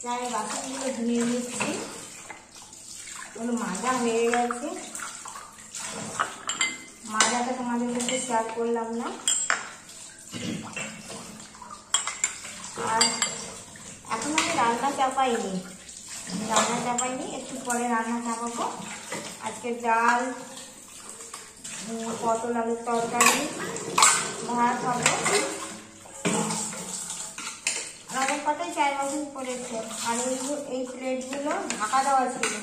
চায়ের বাসনগুলো ধুয়ে নিচ্ছি, ওগুলো মাজা হয়ে গেছে। মাজাটা তোমাদের সাথে শেয়ার করলাম না। আর এখন আমি রান্না চাপাইনি, একটু পরে রান্না চাপাবো। আজকে ডাল, পটল আলুর তরকারি, ভাত হবে। আর অনেক কটাই চায়ের বাসন পড়েছে। আর এই প্লেটগুলো ঢাকা দেওয়া ছিল।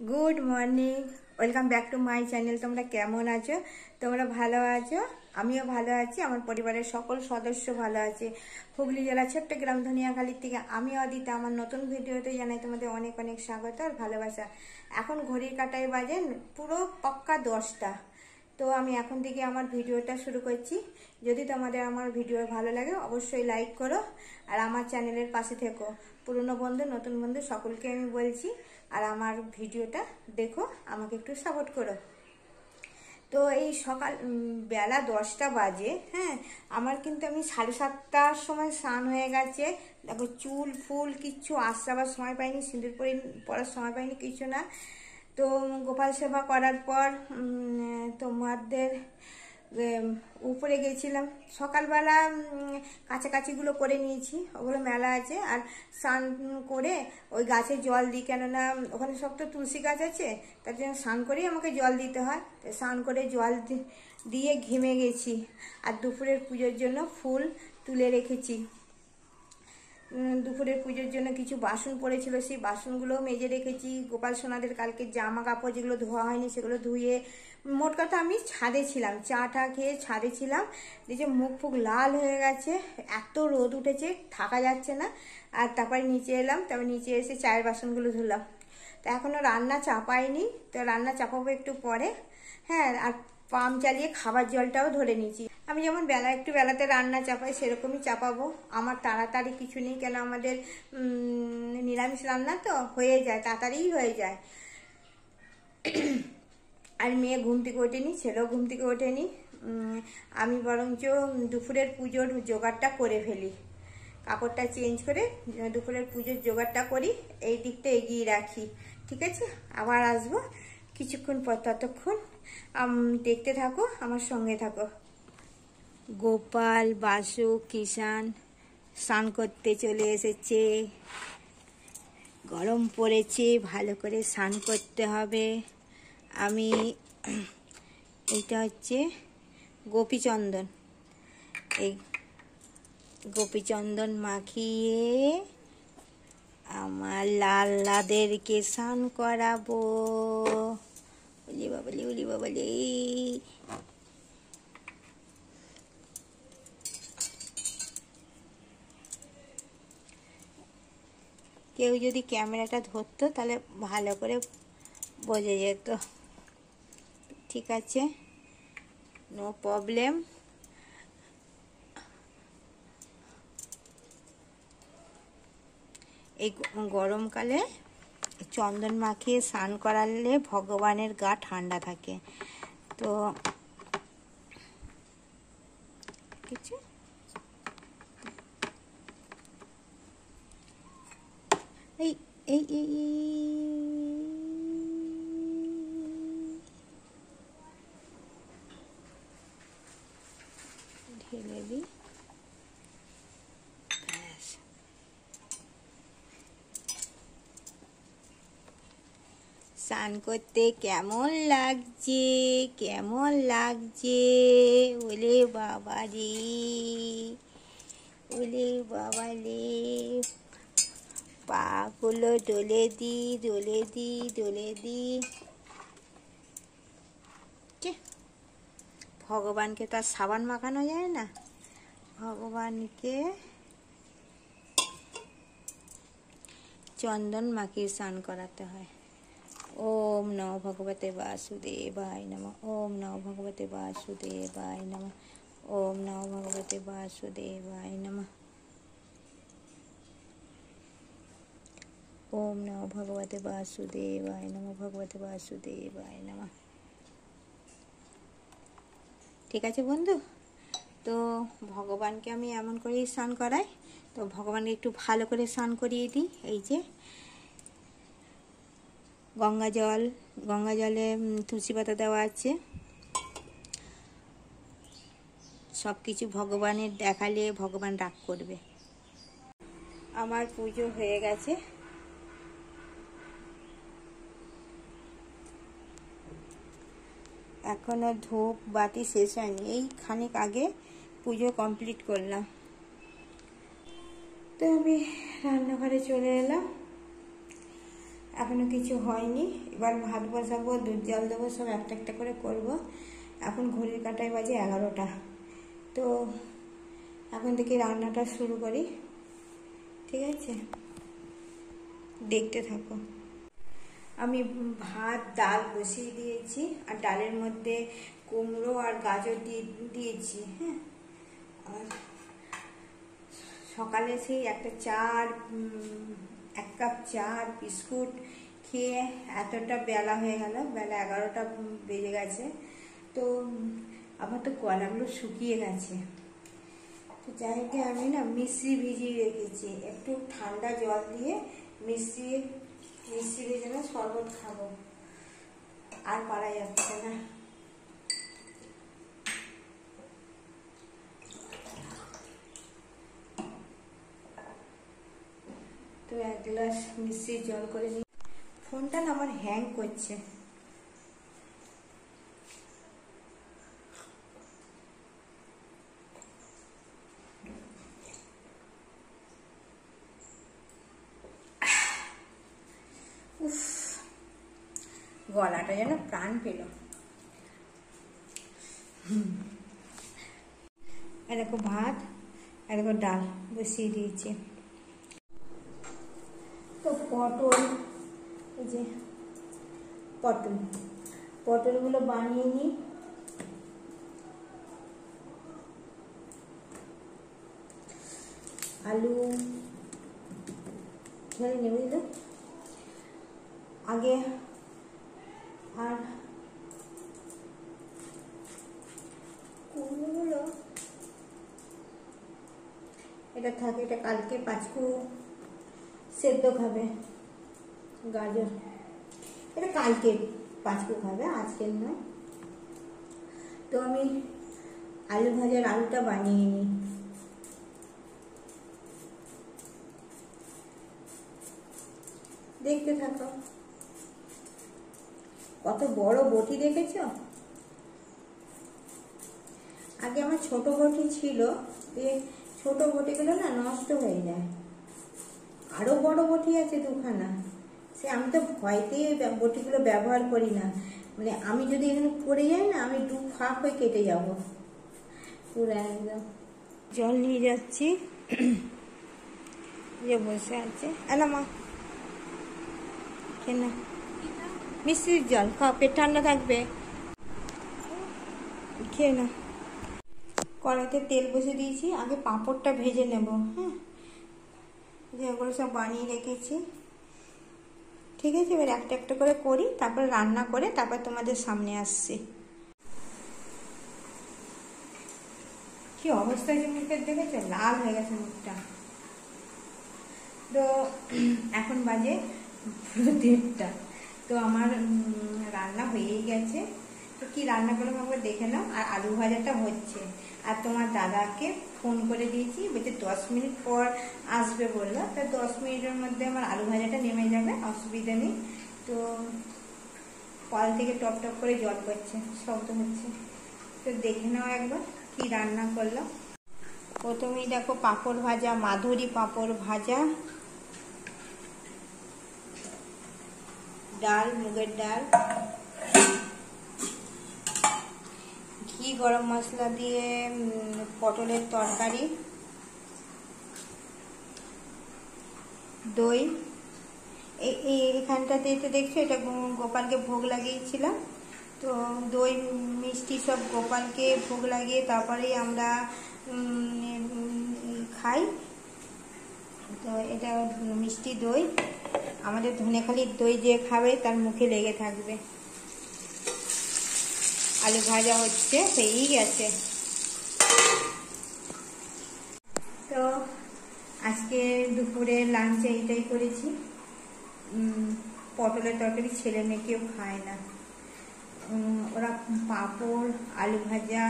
Good morning, welcome back to my channel. তোমরা কেমন আছো? তোমরা ভালো আছো? আমিও ভালো আছি, আমার পরিবারের সকল সদস্য ভালো আছে। হুগলি জেলা ছোট্ট গ্রাম ধনিয়াখালীর থেকে আমি অদিতা। আমার নতুন ভিডিওতে জানাই তোমাদের অনেক অনেক স্বাগত আর ভালোবাসা। এখন ঘড়ির কাঁটায় বাজে পুরো পক্কা 10টা। তো আমি এখন থেকে আমার ভিডিওটা শুরু করছি। যদি তোমাদের আমার ভিডিও ভালো লাগে অবশ্যই লাইক করো আর আমার চ্যানেলের পাশে থেকো। পুরনো বন্ধু নতুন বন্ধু সকলকে আমি বলছি, আর আমার ভিডিওটা দেখো, আমাকে একটু সাপোর্ট করো। তো এই সকাল বেলা 10টা বাজে, হ্যাঁ, আমার কিন্তু আমি 7:30টার সময় স্নান হয়ে গেছে। দেখো চুল ফুল কিচ্ছু আশ্রাবার সময় পাইনি, সিঁদুর পরার সময় পাইনি, কিছু না। তো গোপাল সেবা করার পর তোমাদের উপরে গেছিলাম। সকালবেলা কাছাকাছিগুলো করে নিয়েছি, ওগুলো মেলা আছে। আর স্নান করে ওই গাছে জল দিই, কেননা ওখানে সব তো তুলসী গাছ আছে, তার জন্য স্নান করেই আমাকে জল দিতে হয়। স্নান করে জল দিয়ে ঘেমে গেছি। আর দুপুরের পুজোর জন্য ফুল তুলে রেখেছি। দুপুরের পুজোর জন্য কিছু বাসন পড়েছিল, সেই বাসনগুলোও মেজে রেখেছি। গোপাল সোনাদের কালকে জামা কাপড় যেগুলো ধোয়া হয়নি সেগুলো ধুয়ে, মোট কথা আমি ছাদে ছিলাম, চা খেয়ে ছাদে ছিলাম। দেখে মুখ ফুক লাল হয়ে গেছে, এত রোদ উঠেছে, থাকা যাচ্ছে না। আর তারপরে নিচে এলাম, তারপর নিচে এসে চায়ের বাসনগুলো ধুলাম। তো এখনও রান্না চাপাইনি, তো রান্না চাপাবো একটু পরে। হ্যাঁ, আর পাম্প চালিয়ে খাবার জলটাও ধরে নিয়েছি। আমি যেমন একটু বেলাতে রান্না চাপাই সেরকমই চাপাবো। আমার তাড়াতাড়ি কিছু নেই, কেন আমাদের নিরামিষ রান্না তো হয়ে যায়, তাড়াতাড়িই হয়ে যায়। আর মেয়ে ঘুম থেকে ওঠেনি, ছেলেও ঘুম থেকে ওঠেনি। আমি বরঞ্চ দুপুরের পুজোর জোগাড়টা করে ফেলি, কাপড়টা চেঞ্জ করে দুপুরের পুজোর জোগাড়টা করি, এই দিকটা এগিয়ে রাখি। ঠিক আছে, আবার আসবো কিছুক্ষণ পর, ততক্ষণ দেখতে থাকো, আমার সঙ্গে থাকো। গোপাল, বাসু, কিষান স্নান করতে চলে এসেছে। গরম পড়েছে, ভালো করে স্নান করতে হবে। আমি এইটা হচ্ছে গোপীচন্দন, এই গোপীচন্দন মাখিয়ে আমার লাল্লাদেরকে স্নান করাবো। উলি বাবালি, উলি বাবালি। কেউ যদি ক্যামেরাটা ধরতো তাহলে ভালো করে বোঝা যেত। ঠিক আছে, নো প্রবলেম। এই গরমকালে চন্দন মাখিয়ে স্নান করালে ভগবানের গা ঠান্ডা থাকে। তো কিছু এই এই এই ঢেলে দিই। স্নান করতে কেমন লাগছে, কেমন লাগছে? ওলে বাবা রে, ওলে বাবা রে, পাগুলো দোলে দি, দোলে দি, দোলে দি। ভগবানকে তো আর সাবান মাখানো যায় না, ভগবানকে চন্দন মাখিয়ে স্নান করাতে হয়। ओम नमो भगवते वासुदेवाय नमः। ओम नमो भगवते वासुदेवाय नमः। ओम नमो भगवते वासुदेवाय नमः। ओम नमो भगवते वासुदेवाय नमः। भगवते वासुदेवाय नमः। ঠিক আছে বন্ধু, তো ভগবানকে আমি এমন করেই স্নান করাই। তো ভগবানকে একটু ভালো করে স্নান করিয়ে দিই। এই যে গঙ্গা জলে তুলসী পাতা দেওয়া আছে। সব কিছু ভগবানের দেখালে ভগবান রাগ করবে। আমার পুজো হয়ে গেছে। এখনো ধূপ বাতি শেষ হয়নি, এই খানিক আগে পুজো কমপ্লিট করলাম। তো আমি রান্নাঘরে চলে এলাম। এখনো কিছু হয়নি, এবার ভাত বসাবো, দুধ জল দেবো, সব একটা একটা করে করব। এখন ঘড়ির কাঁটায় বাজে 11টা। তো এখন থেকে রান্নাটা শুরু করি, ঠিক আছে? দেখতে থাকো। আমি ভাত ডাল বসিয়ে দিয়েছি, আর ডালের মধ্যে কুমড়ো আর গাজর দিয়েছি। হ্যাঁ, আর সকালে সেই একটা এক কাপ চা আর বিস্কুট খেয়ে এতটা বেলা হয়ে গেল, বেলা 11টা বেজে গেছে। তো আমার তো গলাগুলো শুকিয়ে গেছে। তো যাই হোক, আমি না মিশ্রি ভিজিয়ে রেখেছি, একটু ঠান্ডা জল দিয়ে মিশ্রি ভেজানো শরবত খাবো। আর পারা যাচ্ছে না। তো 1 গ্লাস মিশ্রির জল করে নিই। ফোনটা না আমার হ্যাং করছে। উফ, গলাটা যেন প্রাণ পেল। দেখো ভাত আর দেখো ডাল বসিয়ে দিয়েছি। তো পটল, এই যে পটলগুলো বানিয়ে নিই। আলু ঢেলে নেব, বুঝলে? আগে আর কুমড়োগুলো এটা থাকে, এটা কালকে পাঁচকু সেদ্ধ খাবে। গাজর এটা কালকে পাঁচকু খাবে, আজকের নয়। তো আমি আলু ভাজার আলুটা বানিয়ে নিই। দেখতে থাকো। কত বড় বটি দেখেছ? আগে আমার ছোট বটি ছিল, ছোট বটিগুলো না নষ্ট হয়ে যায়। আরো বড় বটি আছে 2খানা। সে আমি তো ভয়তেই বটিগুলো ব্যবহার করি না। মানে আমি যদি এখানে পড়ে যাই না, আমি 2 ফাঁক হয়ে কেটে যাব পুরো একদম। জল নিয়ে যাচ্ছি। যে বসে আছে মা, কেন মিষ্টির জল খাও, পেট ঠান্ডা থাকবে, খেয়ে না। কড়াইতে তেল বসে দিয়েছি, আগে পাঁপড়টা ভেজে নেব। হ্যাঁ, যেগুলো সব বানিয়ে রেখেছি, ঠিক আছে? এবার একটা একটা করে করি, তারপর রান্না করে তারপর তোমাদের সামনে আসছি। কি অবস্থা হয়েছে মুখের, দেখেছো? লাল হয়ে গেছে মুখটা। তো এখন বাজে 1:30। তো আমার রান্না হয়েই গেছে। তো কি রান্না করলাম একবার দেখে নাও। আর আলু ভাজাটা হচ্ছে। আর তোমার দাদাকে ফোন করে দিয়েছি, বলছে 10 মিনিট পর আসবে বললো। তো 10 মিনিটের মধ্যে আমার আলু ভাজাটা নেমে যাবে, অসুবিধা নেই। তো কল থেকে টপ টপ করে জল পড়ছে, শব্দ হচ্ছে। তো দেখে নাও একবার কি রান্না করলাম। প্রথমেই দেখো পাঁপড় ভাজা, মাধুরী পাঁপড় ভাজা, ডাল, মুগের ডাল, ঘি গরম মশলা দিয়ে পটলের তরকারি, দই, এখানটাতে তো দেখছো এটা গোপালকে ভোগ লাগিয়েছিলাম। তো দই মিষ্টি সব গোপালকে ভোগ লাগিয়ে তারপরেই আমরা খাই। তো এটা মিষ্টি দই, আমাদের ধনেখালির দই যে খাবে তার মুখে লেগে থাকবে। আলু ভাজা হচ্ছে, হয়েই গেছে। তো আজকে দুপুরে লাঞ্চে এইটাই করেছি, পটলের তরকারি। ছেলে মেয়ে কেউ খায় না, ওরা পাঁপড়, আলু ভাজা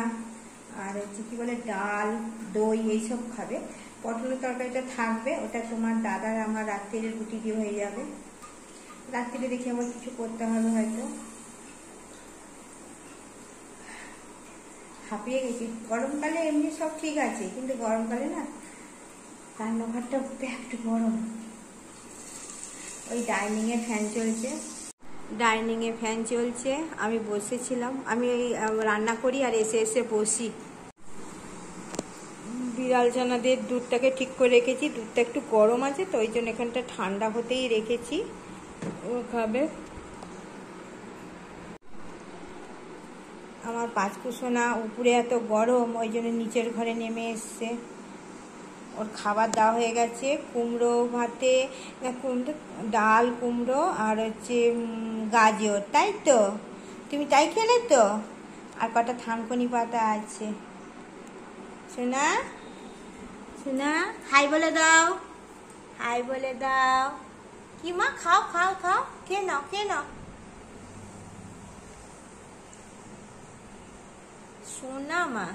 আর হচ্ছে কি বলে ডাল, দই এইসব খাবে। পটলের তরকারিটা থাকবে, ওটা তোমার দাদার আমার রাত্রিরে রুটি দিয়ে হয়ে যাবে। রাত্রিরে দেখি আমার কিছু করতে হবে হয়তো। হাঁপিয়ে গেছি। গরমকালে এমনি সব ঠিক আছে, কিন্তু গরমকালে না রান্নাঘরটা একটু গরম। ওই ডাইনিংয়ে ফ্যান চলছে, ডাইনিংয়ে ফ্যান চলছে, আমি বসেছিলাম। আমি ওই রান্না করি আর এসে এসে বসি। বিড়াল ছানাদের দুধটাকে ঠিক করে রেখেছি, দুধটা একটু গরম আছে তো ওই জন্য এখানটা ঠান্ডা হতেই রেখেছি, ও খাবে। আমার পাঁচকুসোনা উপরে এত গরম, ওই জন্য নিচের ঘরে নেমে এসছে। ওর খাবার দেওয়া হয়ে গেছে, কুমড়ো ভাতে, ডাল, কুমড়ো আর হচ্ছে গাজর, তাই তো? তুমি তাই খেলে তো? আর কটা থানকুনি পাতা আছে। সোনা, সোনা হাই বলে দাও, হাই বলে দাও। কি মা, খাও খাও খাও, খেয়ে নাও খেয়ে নাও। সোনা মা,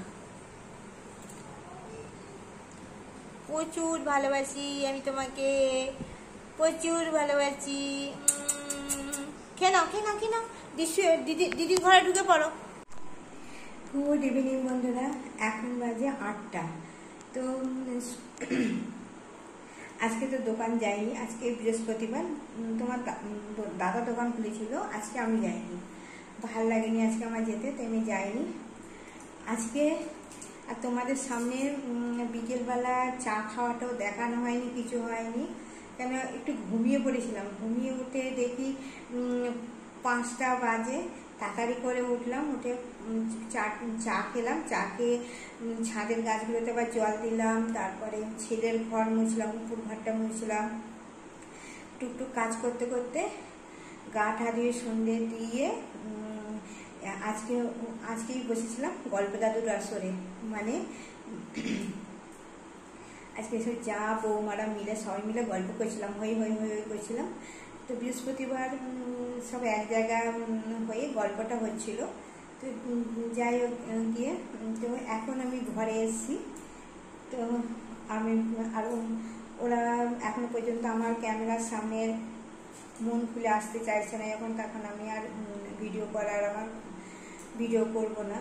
প্রচুর ভালোবাসি আমি তোমাকে, প্রচুর ভালোবাসি। খেয়ে নাও খেয়ে নাও খেয়ে নাও। দিদির ঘরে ঢুকে পড়ো। গুড ইভিনিং বন্ধুরা, এখন বাজে 8টা। তো আজকে তো দোকান যাইনি, আজকে বৃহস্পতিবার। তোমার দাদা দোকান খুলেছিল, আজকে আমি যাইনি, ভাল লাগেনি আজকে আমার যেতে, তো আমি যাইনি আজকে। আর তোমাদের সামনে বিকেলবেলা চা খাওয়াটাও দেখানো হয়নি, কিছু হয়নি, কেন একটু ঘুমিয়ে পড়েছিলাম। ঘুমিয়ে উঠে দেখি 5টা বাজে, তাড়াতাড়ি করে উঠলাম, উঠে চা খেলাম। চা খেয়ে ছাদের গাছগুলোতে আবার জল দিলাম, তারপরে ছেলের ঘর মুছলাম, উপর ঘরটা মুছলাম। টুকটুক কাজ করতে করতে গা ঠা দিয়ে সন্ধে দিয়ে আজকেই বসেছিলাম গল্প দাদুর আসরে। মানে আজকে সব যা বৌমারা মিলে সবাই মিলে গল্প করছিলাম, হই হই হই হই করছিলাম। তো বৃহস্পতিবার সব এক জায়গায় হয়ে গল্পটা হচ্ছিল। তো যাই হোক গিয়ে, তো এখন আমি ঘরে এসেছি। তো আমি আরও, ওরা এখনো পর্যন্ত আমার ক্যামেরার সামনে মন খুলে আসতে চাইছে না, তখন আমি আর ভিডিও করব না।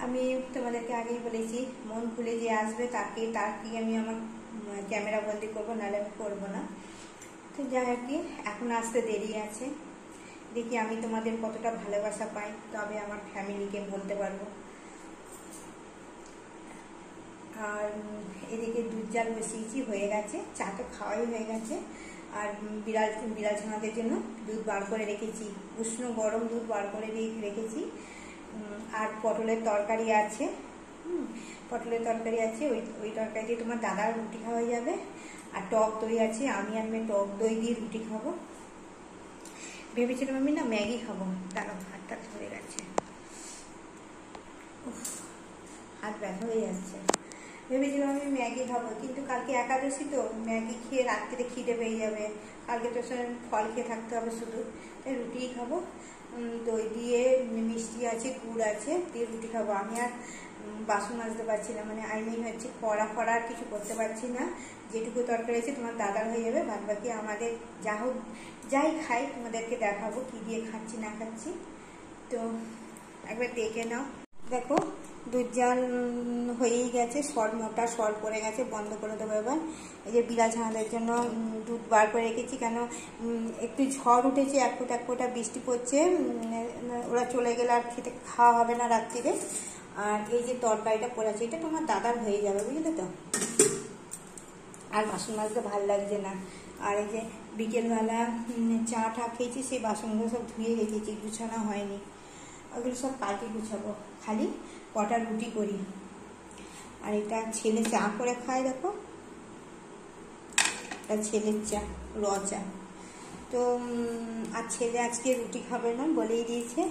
আমি তোমাদেরকে আগেই বলেছি, মন খুলে যে আসবে তাকে আমি আমার ক্যামেরা বন্দি করবো, নাহলে আমি করবো না। তো যাই আর কি, এখন আসতে দেরি আছে। দেখি আমি তোমাদের কতটা ভালোবাসা পাই, তবে আমার ফ্যামিলিকে বলতে পারবো। আর এদিকে দুধ জাল বসিয়েছি, হয়ে গেছে। চা তো খাওয়াই হয়ে গেছে। আর বিড়াল ছানাদের জন্য দুধ বার করে রেখেছি, উষ্ণ গরম দুধ বার করে রেখেছি। আর পটলের তরকারি আছে, পটলের তরকারি আছে, ওই তরকারি দিয়ে তোমার দাদার রুটি খাওয়া যাবে। আর টক দই আছে, আমি আর মেয়ে টক দই দিয়ে রুটি খাবো। ভেবেছিলাম আমি না ম্যাগি খাবো, তারা হাতটা ধরে গেছে, হাত ব্যথা হয়ে যাচ্ছে। ভেবেছিলাম আমি ম্যাগি খাবো, কিন্তু কালকে একাদশী তো, ম্যাগি খেয়ে রাত্রিরে খিদে পেয়ে যাবে। কালকে তো ফল খেয়ে থাকতে হবে শুধু, তাই রুটিই খাবো। দই দিয়ে, মিষ্টি আছে, গুড় আছে, দিয়ে রুটি খাবো। আমি আর বাসন মাজতে পারছি না, মানে হচ্ছে কড়া আর কিছু করতে পারছি না। যেটুকু তরকারি আছে তোমার দাদার হয়ে যাবে, বাদ বাকি আমাদের যা হোক যাই খাই তোমাদেরকে দেখাবো কি দিয়ে খাচ্ছি না খাচ্ছি। তো একবার দেখে নাও। দেখো দুধ জাল হয়েই গেছে, মোটা সর পড়ে গেছে, বন্ধ করে দেবো এবার। এই যে বিড়াল ছানাদের জন্য দুধ বার করে রেখেছি, কেন একটু ঝড় উঠেছে, এক ফোঁটা বৃষ্টি পড়ছে, ওরা চলে গেলে আর খাওয়া হবে না রাত্রিরে। আর এই যে তরকারিটা পড়েছে, এটা তোমার দাদার হয়ে যাবে, বুঝলে তো। আর বাসন মাজতে ভালো লাগছে না, আর এই যে বিকেলবেলা চা টা খেয়েছি, সেই বাসনগুলো সব ধুয়ে রেখেছি, গুছানো হয়নি, ওগুলো সব কালকে গুছাবো। খালি কটা রুটি করি। আর এটা ছেলে চা করে খায়, দেখো এটা ছেলের চা, র চা। তো আর ছেলে আজকে রুটি খাবে না, বলেই দিয়েছে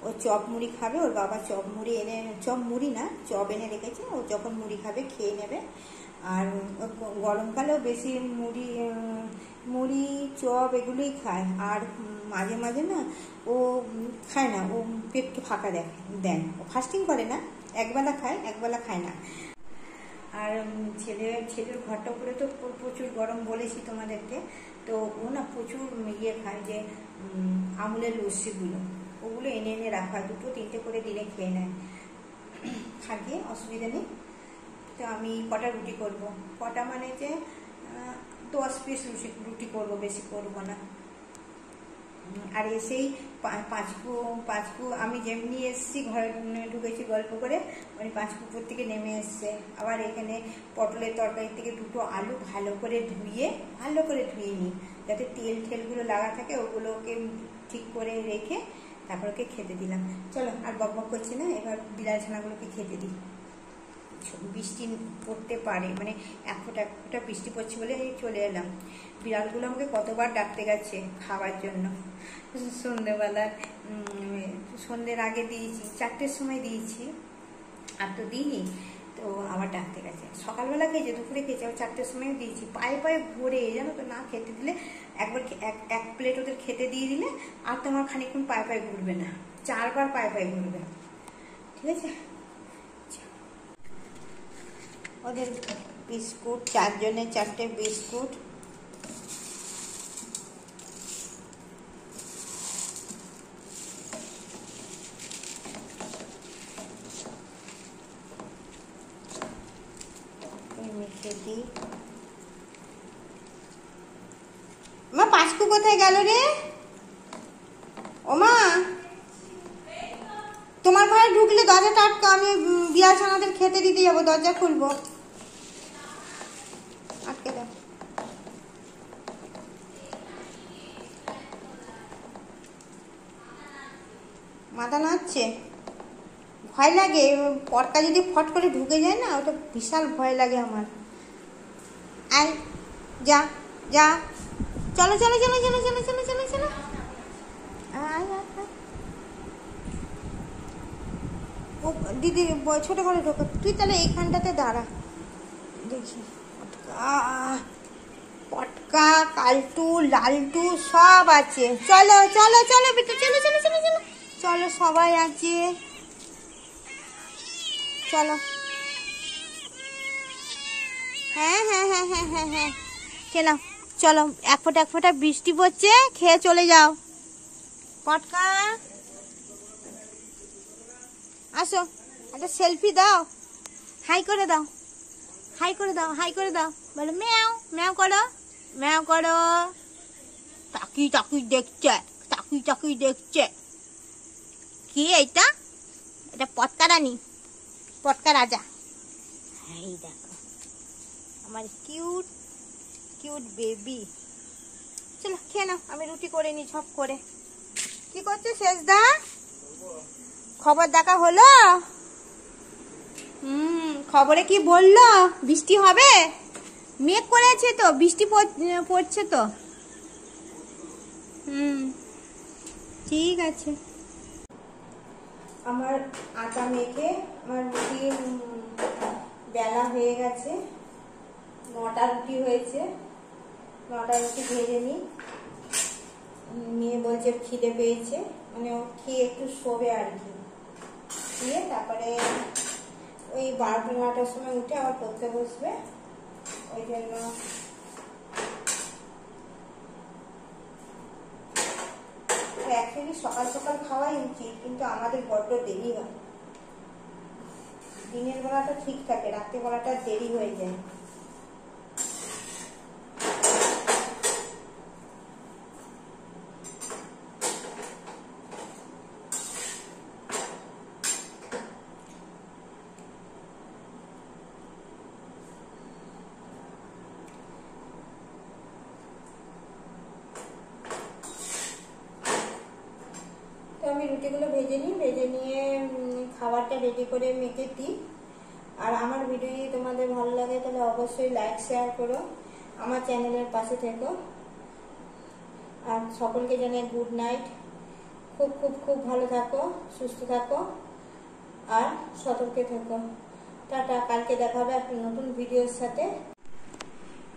ও চপ মুড়ি খাবে। ওর বাবা চপ মুড়ি এনে, চপ মুড়ি না চপ এনে রেখেছে, ও যখন মুড়ি খাবে খেয়ে নেবে। আর গরমকালেও বেশি মুড়ি চপ এগুলোই খায়। আর মাঝে মাঝে না ও খায় না, ও পেটকে ফাঁকা দেন। ও ফাস্টিং করে না, একবেলা খায়, একবেলা খায় না। আর ছেলের ঘরটা উপরে তো প্রচুর গরম, বলেছি তোমাদেরকে। তো ও না প্রচুর ইয়ে খায়, যে আমুলের লস্যিগুলো, ওগুলো এনে এনে রাখা, 2-3টে করে দিনে খেয়ে নেয়, থাকে অসুবিধা নেই। তো আমি কটা রুটি করব, কটা মানে যে 10 পিস রুটি করব, বেশি করব না। আর এসেই পাঁচকু আমি যেমনি এসেছি, ঘরে ঢুকেছি গল্প করে, মানে পাঁচপুকুর থেকে নেমে এসছে। আবার এখানে পটলের তরকারি থেকে 2টো আলু ভালো করে ধুয়ে নিই, যাতে তেল ঠেলগুলো লাগা থাকে, ওগুলোকে ঠিক করে রেখে তারপর ওকে খেতে দিলাম। চলো আর বকবক করছি না, এবার বিড়াল ছানাগুলোকে খেতে দিই। বৃষ্টি পড়তে পারে, মানে এক ফোঁটা বৃষ্টি পড়ছে বলে চলে এলাম। বিড়ালগুলো আমাকে কতবার ডাকতে গেছে খাওয়ার জন্য। সন্ধ্যের আগে দিয়েছি, 4টের সময় দিয়েছি, আর তো দিইনি, তো আবার ডাকতে গেছে। সকালবেলা খেয়েছে, দুপুরে খেয়েছে, আবার 4টের সময় দিয়েছি। পায়ে পায়ে ঘুরে, জানো তো, না খেতে দিলে একবার এক প্লেট ওদের খেতে দিয়ে দিলে আর তোমার খানিকক্ষণ পায়ে পায়ে ঘুরবে না, 4বার পায়ে পায়ে ঘুরবে। ঠিক আছে, ওদের বিস্কুট, 4 জনের 4টে বিস্কুট। মেখে দিই। মা পাঁচকু কোথায় গেল রে? ও মা, তোমার ঘরে ঢুকলে দরজাটা আটকা, আমি বিড়াল ছানাদের খেতে দিতে যাবো, দরজা খুলবো, আটকে দাও। মাথা নাচছে, ভয় লাগে, পটকা যদি ফট করে ঢুকে যায় না, ওটা বিশাল ভয় লাগে আমার। আয়, যা যা, চলো চলো চলো চলো চলো চলো চলো চলো, ও দিদি ছোট করে ঢোকো, তুই তাহলে এইখানটাতে দাঁড়া, দেখি। পটকা, কালটু, লালটু সব আছে। চলো চলো চলো বেটা, চলো চলো চলো চলো চলো, সবাই আছে, চলো। হ্যাঁ হ্যাঁ হ্যাঁ হ্যাঁ হ্যাঁ হ্যাঁ, কেন, চলো, এক ফোঁটা বৃষ্টি পড়ছে, খেয়ে চলে যাও। পটকা, আসো, একটা সেলফি দাও, হাই করে দাও, হাই করে দাও, হাই করে দাও, বলো ম্যাও ম্যাও করো, ম্যাও করো। তাকিয়ে তাকিয়ে দেখছে, তাকিয়ে তাকিয়ে দেখছে। কি এটা? এটা পটকা রানী, পটকা রাজা। এই দেখো আমার কিউট কিউট বেবি। চলো খেয়ে নাও, আমি রুটি করে নি ঝপ করে। কি করছে শেষদা? খবর দেখা হলো? খবরে কি বললো? বৃষ্টি হবে, মেঘ করেছে তো, বৃষ্টি পড়ছে তো। ঠিক আছে। আমার আটা মেখে আমার রুটি বেলা হয়ে গেছে, 9টা রুটি হয়েছে। 9টা রুটি ভেজে নিয়ে বলছে খিদে পেয়েছে, মানে ও খেয়ে একটু শোবে আর কি, দিয়ে তারপরে ওই 12-9টার সময় উঠে আবার পড়তে বসবে। ওই জন্য অ্যাকচুয়ালি সকাল সকাল খাওয়াই উচিত, কিন্তু আমাদের বড্ড দেরি হয়। দিনের বেলাটা ঠিক থাকে, রাতের বেলাটা দেরি হয়ে যায়। রুটিগুলো ভেজে নিই, ভেজে নিয়ে খাবারটা রেডি করে মেখে দিই। আর আমার ভিডিও যদি তোমাদের ভালো লাগে তাহলে অবশ্যই লাইক শেয়ার করো, আমার চ্যানেলের পাশে থেকো। আর সকলকে জানাই গুড নাইট। খুব খুব খুব ভালো থাকো, সুস্থ থাকো আর সতর্কে থাকো। টাটা, কালকে দেখা হবে একটা নতুন ভিডিওর সাথে।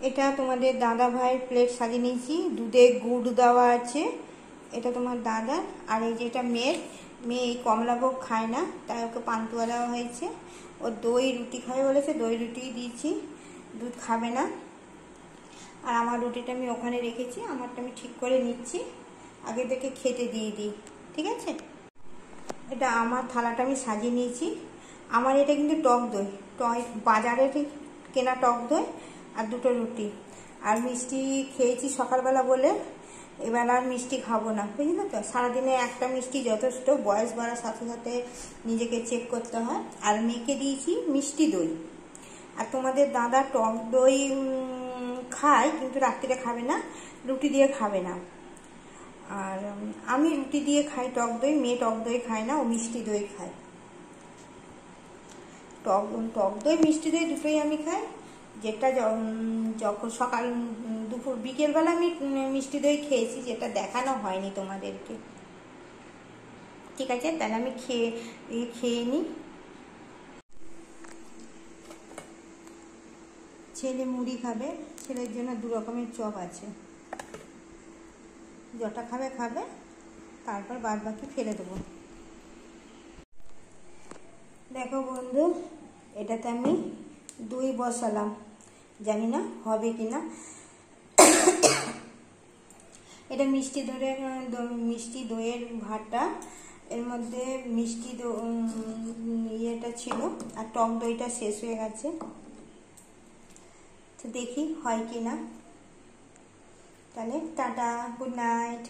এটা তোমাদের দাদা ভাইয়ের প্লেট সাজিয়ে নিয়েছি, দুধে গুড় দেওয়া আছে, এটা তোমার দাদা। আর এই যে এটা মেয়ে এই কমলাভোগ খায় না, তাই ওকে পান্তুয়া দেওয়া হয়েছে। ও দই রুটি খাবে বলেছে, দই রুটি দিয়েছি, দুধ খাবে না। আর আমার রুটিটা আমি ওখানে রেখেছি, আমারটা আমি ঠিক করে নিচ্ছি, আগে থেকে খেতে দিয়ে দিই, ঠিক আছে। এটা আমার থালাটা আমি সাজিয়ে নিয়েছি। আমার এটা কিন্তু টক দই, বাজারে কেনা টক দই আর দুটো রুটি। আর মিষ্টি খেয়েছি সকালবেলা বলে এবার আর মিষ্টি খাবো না, বুঝলে তো। সারাদিনে একটা মিষ্টি যথেষ্ট, বয়স বাড়ার সাথে সাথে নিজেকে চেক করতে হয়। আর মেয়েকে দিয়েছি মিষ্টি দই। আর তোমাদের দাদা টক দই খায় কিন্তু রাত্রিরে খাবে না, রুটি দিয়ে খাবে না। আর আমি রুটি দিয়ে খাই টক দই, মেয়ে টক দই খায় না, ও মিষ্টি দই খায়। টক দই মিষ্টি দই দুটোই আমি খাই। যেটা যখন সকাল দুপুর বিকেলবেলা আমি মিষ্টি দই খেয়েছি, যেটা দেখানো হয়নি তোমাদেরকে, ঠিক আছে। তাহলে আমি খেয়ে নিই। ছেলে মুড়ি খাবে, ছেলের জন্য 2 রকমের চপ আছে, যটা খাবে খাবে, তারপর বাদ বাকি ফেলে দেবো। দেখো বন্ধু, এটাতে আমি দই বসালাম, জানি না হবে কি না। এটা মিষ্টি দইয়ের ভাতটা, এর মধ্যে মিষ্টি ইয়েটা ছিল আর টক দইটা শেষ হয়ে গেছে, তো দেখি হয় কি না। তাহলে টাটা, গুড নাইট।